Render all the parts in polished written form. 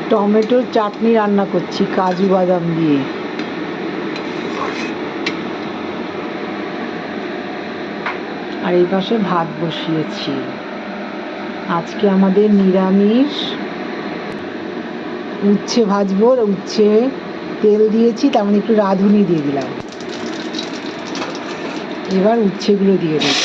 টমেটোর চাটনি রান্না করছি কাজু বাদাম দিয়ে। আর এই পাশে ভাত বসিয়েছি। আজকে আমাদের নিরামিষ। উচ্ছে ভাজবো, উচ্ছে তেল দিয়েছি, তার মানে একটু রাঁধুনি দিয়ে দিলাম। এবার উচ্ছেগুলো দিয়ে দেবো।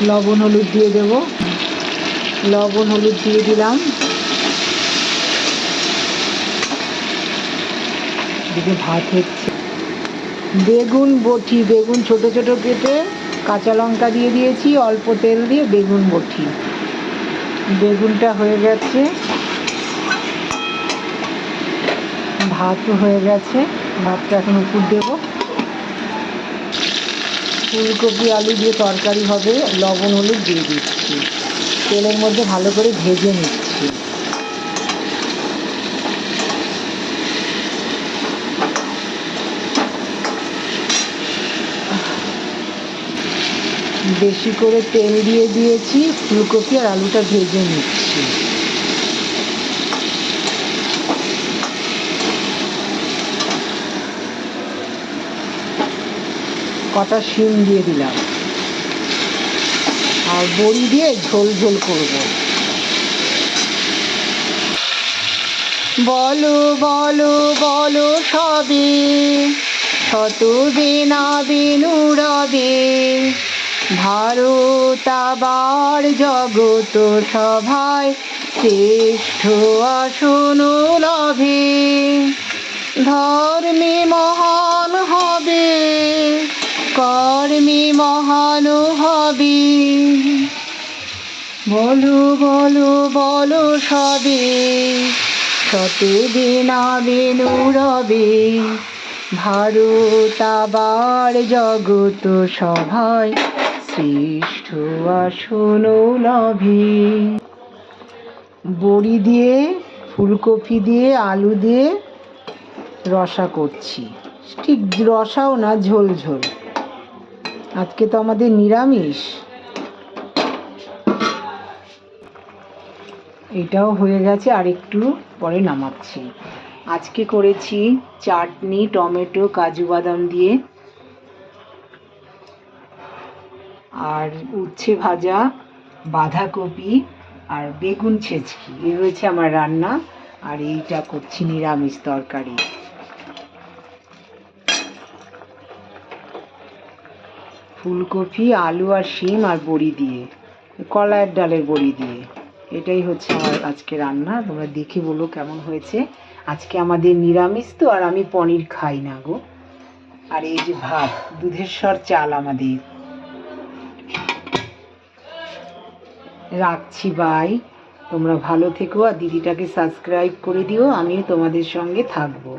লবণ হলুদ দিয়ে দেব। লবণ হলুদ দিয়ে দিলাম। এদিকে ভাত হচ্ছে। বেগুন বটি, বেগুন ছোট ছোট কেটে কাঁচা লঙ্কা দিয়ে দিয়েছি, অল্প তেল দিয়ে বেগুন বটি। বেগুনটা হয়ে গেছে, ভাতও হয়ে গেছে। ভাতটা এখন উপর দেব। ফুলকপি আলু দিয়ে তরকারি হবে, লবণ হলুদ দিয়ে দিচ্ছি। তেলের মধ্যে ভালো করে ভেজে নিচ্ছি। বেশি করে তেল দিয়ে দিয়েছি, ফুলকপি আর আলুটা ভেজে নিচ্ছি। কটা শিম দিয়ে দিলাম, আর বড়ি দিয়ে ঝোল ঝোল করব। বলো বলো বলো সবে, শত বিনা বিনু রবে। ভারত আবার জগত সভায় শ্রেষ্ঠ আসন লভে। ধর্মে মহান হবে, কর্মে মহান হবে। বলো বলো বলো সবে, শত বিনা বিনু রবে। ভারত আবার জগত সভায় শ্রেষ্ঠ আসন লভে। বড়ি দিয়ে, ফুলকপি দিয়ে, আলু দিয়ে রসা করছি। ঠিক রসাও না, ঝোল ঝোল। আজকে তো আমাদের নিরামিষ। এটাও হয়ে গেছে, আর একটু পরে নামাচ্ছি। আজকে করেছি চাটনি টমেটো কাজু বাদাম দিয়ে, আর উচ্ছে ভাজা, বাঁধাকপি আর বেগুন ছেঁচকি। এই হয়েছে আমার রান্না। আর এইটা করছি নিরামিষ তরকারি। ফুলকপি আলু আর শিম আর বড়ি দিয়ে, কলাইয়ের ডালের বড়ি দিয়ে। এটাই হচ্ছে আমার আজকে রান্না। তোমরা দেখে বলো কেমন হয়েছে। আজকে আমাদের নিরামিষ তো, আর আমি পনির খাই না গো। আর এই যে ভাত, দুধেশ্বর চাল আমাদের। রাখছি, বাই। তোমরা ভালো থেকো, আর দিদিটাকে সাবস্ক্রাইব করে দিও। আমিও তোমাদের সঙ্গে থাকবো।